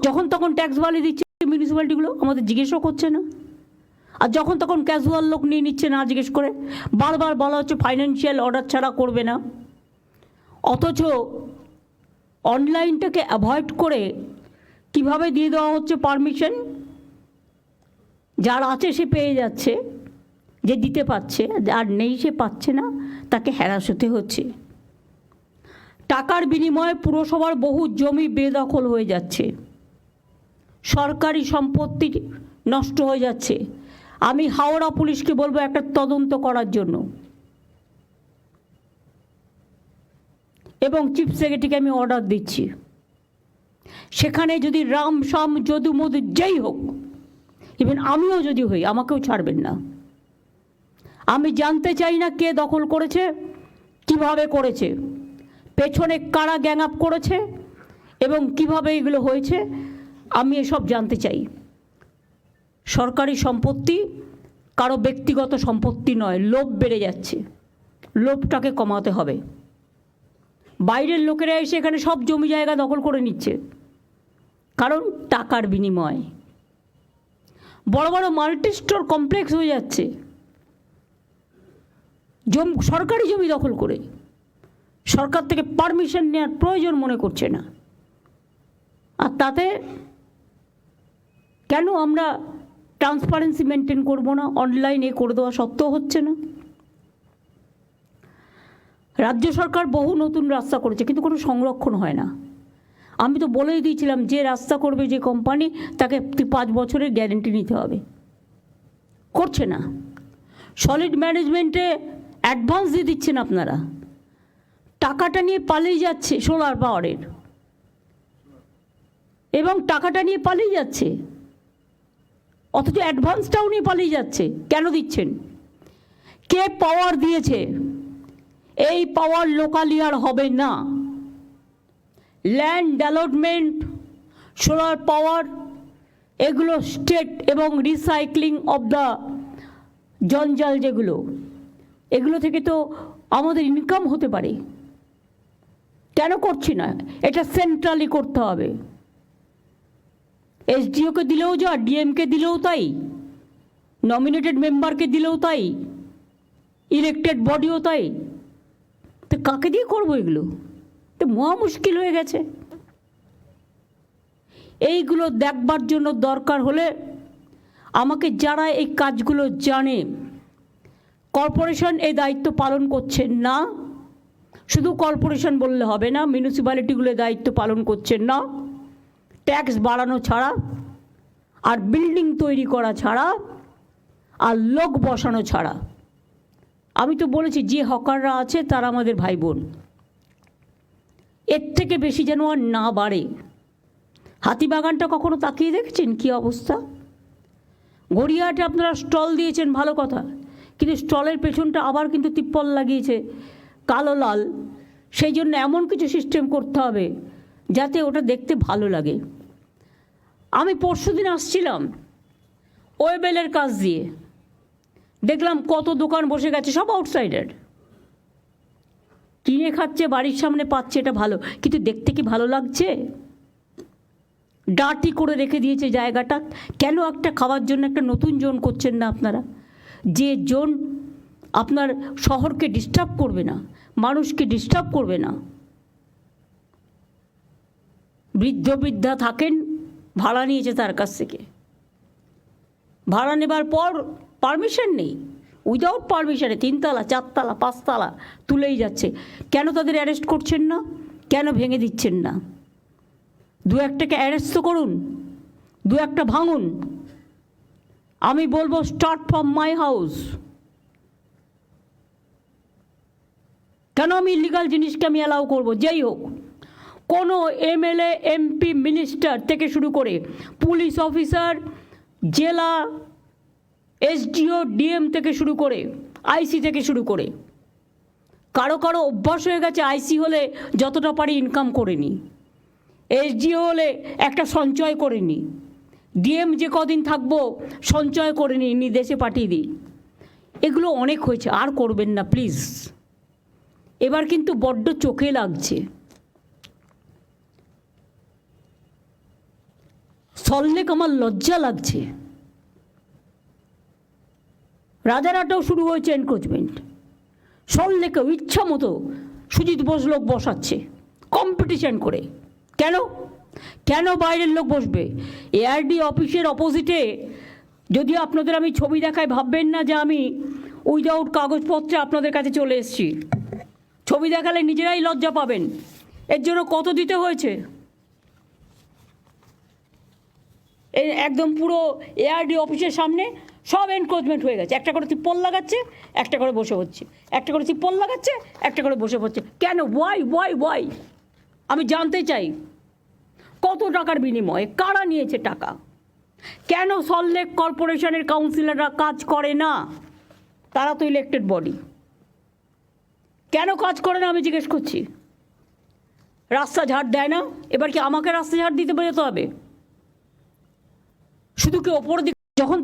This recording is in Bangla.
যখন তখন ট্যাক্স বাড়িয়ে দিচ্ছে মিউনিসিপ্যালিটিগুলো, আমাদের জিজ্ঞেসও করছে না। আর যখন তখন ক্যাজুয়াল লোক নিয়ে নিচ্ছে না জিজ্ঞেস করে। বারবার বলা হচ্ছে ফাইন্যান্সিয়াল অর্ডার ছাড়া করবে না, অথচ অনলাইনটাকে অ্যাভয়েড করে কিভাবে দিয়ে দেওয়া হচ্ছে পারমিশন। যার আছে সে পেয়ে যাচ্ছে, যে দিতে পারছে, আর নেই সে পাচ্ছে না, তাকে হ্যারাস হতে হচ্ছে। টাকার বিনিময়ে পুরসভার বহু জমি বেদখল হয়ে যাচ্ছে, সরকারি সম্পত্তি নষ্ট হয়ে যাচ্ছে। আমি হাওড়া পুলিশকে বলবো একটা তদন্ত করার জন্য, এবং চিফ সেক্রেটারিকে আমি অর্ডার দিচ্ছি, সেখানে যদি রাম শাম যদু মধু যেই হোক, ইভেন আমিও যদি হই, আমাকেও ছাড়বেন না। আমি জানতে চাই না কে দখল করেছে, কিভাবে করেছে, পেছনে কারা গ্যাং আপ করেছে এবং কিভাবে এগুলো হয়েছে, আমি এসব জানতে চাই। সরকারি সম্পত্তি কারো ব্যক্তিগত সম্পত্তি নয়। লোভ বেড়ে যাচ্ছে, লোভটাকে কমাতে হবে। বাইরের লোকেরা এসে এখানে সব জমি জায়গা দখল করে নিচ্ছে, কারণ টাকার বিনিময়। বড় বড় মাল্টি স্টোর কমপ্লেক্স হয়ে যাচ্ছে সরকারি জমি দখল করে। সরকার থেকে পারমিশন নেওয়ার প্রয়োজন মনে করছে না। আর তাতে কেন আমরা ট্রান্সপারেন্সি মেনটেন করব না? অনলাইনে করে দেওয়া সত্ত্বেও হচ্ছে না। রাজ্য সরকার বহু নতুন রাস্তা করেছে, কিন্তু কোনো সংরক্ষণ হয় না। আমি তো বলেই দিয়েছিলাম, যে রাস্তা করবে যে কোম্পানি, তাকে 5 বছরের গ্যারেন্টি নিতে হবে। করছে না। সলিড ম্যানেজমেন্টে অ্যাডভান্স দিয়ে দিচ্ছেন আপনারা, টাকাটা নিয়ে পালিয়ে যাচ্ছে সোলার পাওয়ারের, এবং টাকাটা নিয়ে পালিয়ে যাচ্ছে, অথচ অ্যাডভান্সটাও নিয়ে পালিয়ে যাচ্ছে। কেন দিচ্ছেন? কে পাওয়ার দিয়েছে? এই পাওয়ার লোকালিয়ার হবে না। ল্যান্ড ডেভেলপমেন্ট, সোলার পাওয়ার, এগুলো স্টেট, এবং রিসাইক্লিং অফ দ্য জঞ্জাল যেগুলো, এগুলো থেকে তো আমাদের ইনকাম হতে পারে। কেন করছি না? এটা সেন্ট্রালি করতে হবে। এসডিওকে দিলেও যা, ডিএমকে দিলেও তাই, নমিনেটেড মেম্বারকে দিলেও তাই, ইলেক্টেড বডিও তাই। তো কাকে দিয়ে করবো এগুলো? তো মহা মুশকিল হয়ে গেছে। এইগুলো দেখবার জন্য দরকার হলে আমাকে যারা এই কাজগুলো জানে, কর্পোরেশন এই দায়িত্ব পালন করছেন না, শুধু কর্পোরেশন বললে হবে না, মিউনিসিপ্যালিটিগুলো দায়িত্ব পালন করছেন না, ট্যাক্স বাড়ানো ছাড়া, আর বিল্ডিং তৈরি করা ছাড়া, আর লোক বসানো ছাড়া। আমি তো বলেছি, যে হকাররা আছে তারা আমাদের ভাই বোন, এর থেকে বেশি যেন আর না বাড়ে। হাতিবাগানটা কখনো তাকিয়ে দেখেছেন কী অবস্থা? গড়িয়াহাটে আপনারা স্টল দিয়েছেন, ভালো কথা, কিন্তু স্টলের পেছনটা আবার কিন্তু তিপ্পল লাগিয়েছে কালো লাল। সেই জন্য এমন কিছু সিস্টেম করতে হবে যাতে ওটা দেখতে ভালো লাগে। আমি পরশুদিন আসছিলাম ওয়েবেলের কাজ দিয়ে, দেখলাম কত দোকান বসে গেছে, সব আউটসাইডার, কিনে খাচ্ছে, বাড়ির সামনে পাচ্ছে, এটা ভালো, কিন্তু দেখতে কি ভালো লাগছে? ডার্টি করে রেখে দিয়েছে জায়গাটা। কেন একটা খাওয়ার জন্য একটা নতুন জোন করছেন না আপনারা? যে জোন আপনার শহরকে ডিস্টার্ব করবে না, মানুষকে ডিস্টার্ব করবে না। বৃদ্ধ বৃদ্ধা থাকেন, ভাড়া নিয়েছে তার কাছ থেকে, ভাড়া নেবার পর পারমিশন নেই, উইদাউট পারমিশনে 3 তলা 4 তলা 5 তলা তুলেই যাচ্ছে। কেন তাদের অ্যারেস্ট করছেন না? কেন ভেঙে দিচ্ছেন না? 2-1টাকে অ্যারেস্ট তো করুন, 2-1টা ভাঙুন। আমি বলবো স্টার্ট ফ্রম মাই হাউস। কেন আমি ইলিগাল জিনিসকে আমি অ্যালাউ করবো? যেই হোক, কোনো এমএলএ, এমপি, মিনিস্টার থেকে শুরু করে পুলিশ অফিসার, জেলা এসডিও, ডিএম থেকে শুরু করে আইসি থেকে শুরু করে, কারো কারো অভ্যাস হয়ে গেছে আইসি হলে যতটা পারি ইনকাম করে নি, এসডিও হলে একটা সঞ্চয় করে নি, ডিএম যে কদিন থাকবো সঞ্চয় করে নি দেশে পাঠিয়ে দিই। এগুলো অনেক হয়েছে, আর করবেন না প্লিজ। এবার কিন্তু বড্ড চোখে লাগছে। সল্টলেক আমার লজ্জা লাগছে। রাজারহাটেও শুরু হয়েছে এনক্রোচমেন্ট, সল্টলেকেও ইচ্ছা মতো সুজিত বোস লোক বসাচ্ছে কম্পিটিশন করে। কেন কেন বাইরের লোক বসবে? এআরডি অফিসের অপোজিটে, যদি আপনাদের আমি ছবি দেখাই ভাববেন না যে আমি উইদাউট কাগজপত্রে আপনাদের কাছে চলে এসেছি। ছবি দেখালে নিজেরাই লজ্জা পাবেন। এর জন্য কত দিতে হয়েছে? এই একদম পুরো এআরডি অফিসের সামনে সব এনক্রোচমেন্ট হয়ে গেছে। একটা করে তিপ্পল লাগাচ্ছে, একটা করে বসে হচ্ছে, একটা করে তিপ্পল লাগাচ্ছে, একটা করে বসে হচ্ছে। কেন? ওয়াই? আমি জানতে চাই কত টাকার বিনিময়ে কারা নিয়েছে টাকা? কেন সল্টলেক কর্পোরেশনের কাউন্সিলররা কাজ করে না? তারা তো ইলেক্টেড বডি, কেন কাজ করে না আমি জিজ্ঞেস করছি। রাস্তা ঝাড় দেয় না, এবার কি আমাকে রাস্তা ঝাড় দিতে যেতে হবে? শুধু কি ওপর দিকে যখন